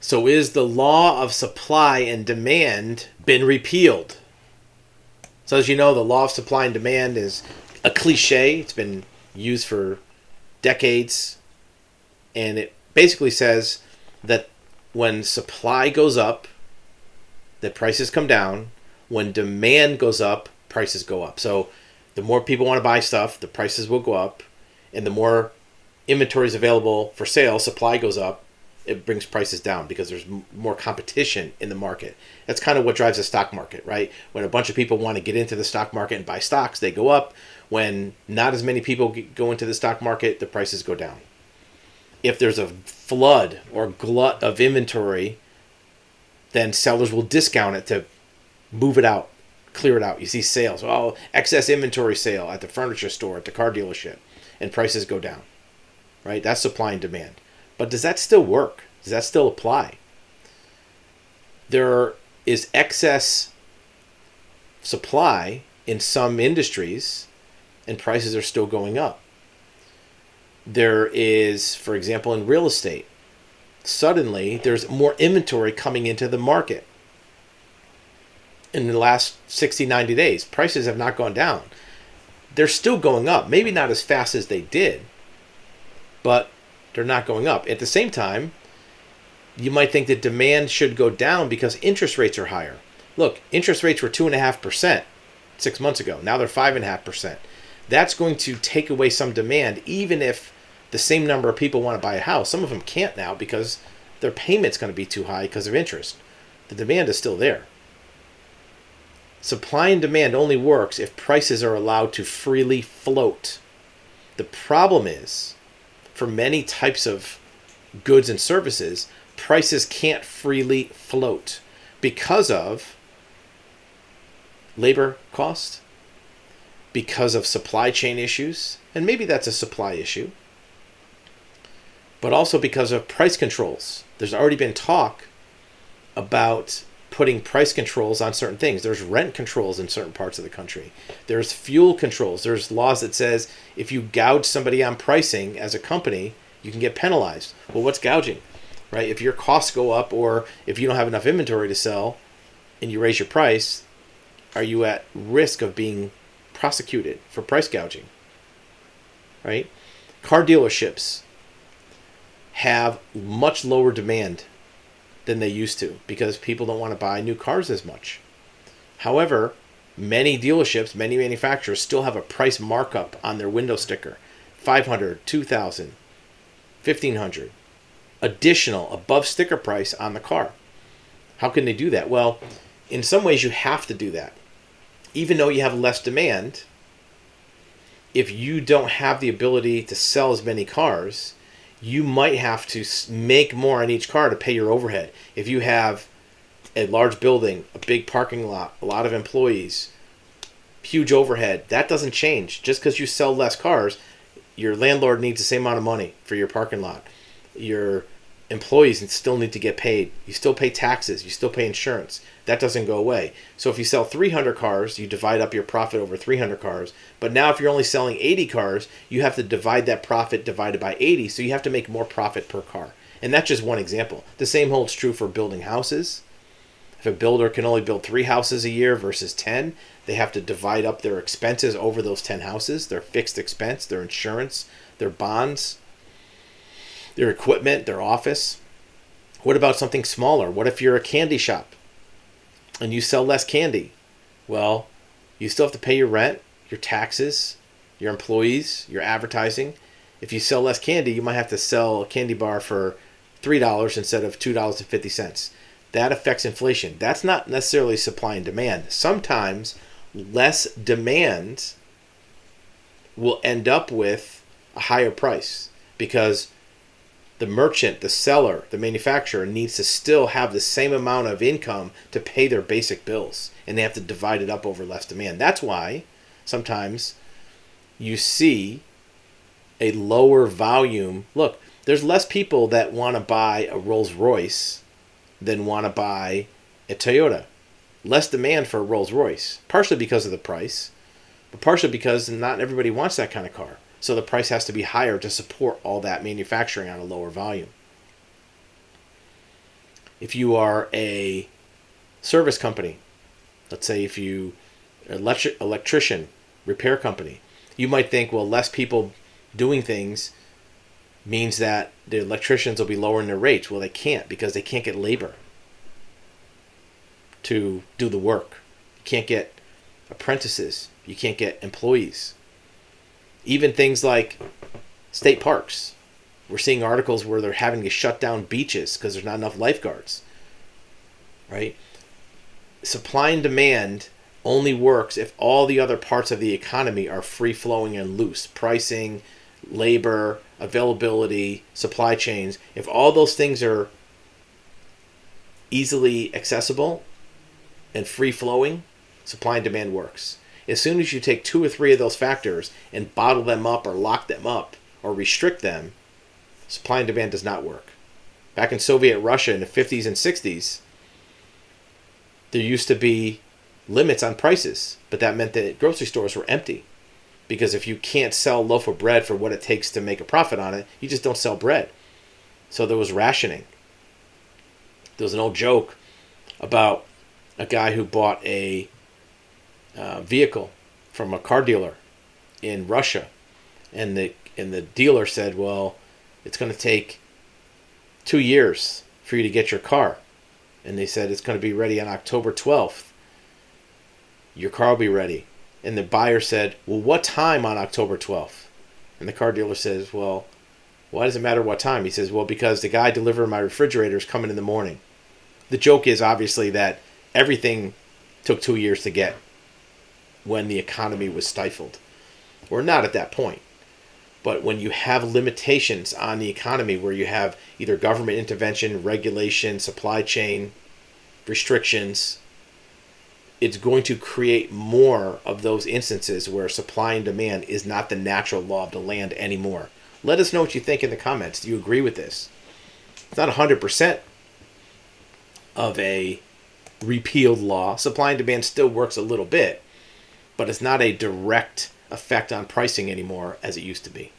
So is the law of supply and demand been repealed? So as you know, the law of supply and demand is a cliche. It's been used for decades. And it basically says that when supply goes up, that prices come down. When demand goes up, prices go up. So the more people want to buy stuff, the prices will go up. And the more inventory is available for sale, supply goes up. It brings prices down because there's more competition in the market. That's kind of what drives the stock market, right? When a bunch of people want to get into the stock market and buy stocks, they go up. When not as many people go into the stock market, the prices go down. If there's a flood or glut of inventory, then sellers will discount it to move it out, clear it out. You see sales, excess inventory sale at the furniture store, at the car dealership, and prices go down, right? That's supply and demand. But does that still work? Does that still apply? There is excess supply in some industries, and prices are still going up. There is, for example, in real estate, suddenly there's more inventory coming into the market. In the last 60, 90 days, prices have not gone down. They're still going up. Maybe not as fast as they did, but they're not going up. At the same time, you might think that demand should go down because interest rates are higher. Look, interest rates were 2.5% 6 months ago. Now they're 5.5%. That's going to take away some demand, even if the same number of people want to buy a house. Some of them can't now because their payment's going to be too high because of interest. The demand is still there. Supply and demand only works if prices are allowed to freely float. The problem is, for many types of goods and services, prices can't freely float because of labor cost, because of supply chain issues, and maybe that's a supply issue, but also because of price controls. There's already been talk about putting price controls on certain things. There's rent controls in certain parts of the country. There's fuel controls. There's laws that says if you gouge somebody on pricing as a company, you can get penalized. Well, what's gouging, right? If your costs go up or if you don't have enough inventory to sell and you raise your price, are you at risk of being prosecuted for price gouging, right? Car dealerships have much lower demand than they used to because people don't want to buy new cars as much. However, many dealerships, many manufacturers still have a price markup on their window sticker. $500, $2,000, $1,500. Additional above sticker price on the car. How can they do that? Well, in some ways you have to do that. Even though you have less demand, if you don't have the ability to sell as many cars, you might have to make more on each car to pay your overhead. If you have a large building, a big parking lot, a lot of employees, huge overhead, that doesn't change. Just because you sell less cars, your landlord needs the same amount of money for your parking lot. Your employees still need to get paid. You still pay taxes. You still pay insurance. That doesn't go away. So if you sell 300 cars, you divide up your profit over 300 cars. But now if you're only selling 80 cars, you have to divide that profit divided by 80. So you have to make more profit per car. And that's just one example. The same holds true for building houses. If a builder can only build 3 houses a year versus 10, they have to divide up their expenses over those 10 houses, their fixed expense, their insurance, their bonds, their equipment, their office. What about something smaller? What if you're a candy shop and you sell less candy? Well, you still have to pay your rent, your taxes, your employees, your advertising. If you sell less candy, you might have to sell a candy bar for $3 instead of $2.50. That affects inflation. That's not necessarily supply and demand. Sometimes less demand will end up with a higher price because the merchant, the seller, the manufacturer needs to still have the same amount of income to pay their basic bills, and they have to divide it up over less demand. That's why sometimes you see a lower volume. Look, there's less people that want to buy a Rolls Royce than want to buy a Toyota. Less demand for a Rolls Royce, partially because of the price, but partially because not everybody wants that kind of car. So the price has to be higher to support all that manufacturing on a lower volume. If you are a service company, let's say if you electrician, repair company, you might think, well, less people doing things means that the electricians will be lowering their rates. Well, they can't, because they can't get labor to do the work. You can't get apprentices. You can't get employees. Even things like state parks. We're seeing articles where they're having to shut down beaches because there's not enough lifeguards. Right? Supply and demand only works if all the other parts of the economy are free-flowing and loose. Pricing, labor, availability, supply chains. If all those things are easily accessible and free-flowing, supply and demand works. As soon as you take 2 or 3 of those factors and bottle them up or lock them up or restrict them, supply and demand does not work. Back in Soviet Russia in the 50s and 60s, there used to be limits on prices, but that meant that grocery stores were empty. Because if you can't sell a loaf of bread for what it takes to make a profit on it, you just don't sell bread. So there was rationing. There was an old joke about a guy who bought a vehicle from a car dealer in Russia, and the dealer said, well, it's going to take 2 years for you to get your car. And they said, it's going to be ready on October 12th. Your car will be ready. And the buyer said, well, what time on October 12th? And the car dealer says, well, why does it matter what time? He says, well, because the guy delivering my refrigerator is coming in the morning. The joke is obviously that everything took 2 years to get when the economy was stifled. We're not at that point. But when you have limitations on the economy, where you have either government intervention, regulation, supply chain restrictions, it's going to create more of those instances where supply and demand is not the natural law of the land anymore. Let us know what you think in the comments. Do you agree with this? It's not 100% of a repealed law. Supply and demand still works a little bit, but it's not a direct effect on pricing anymore as it used to be.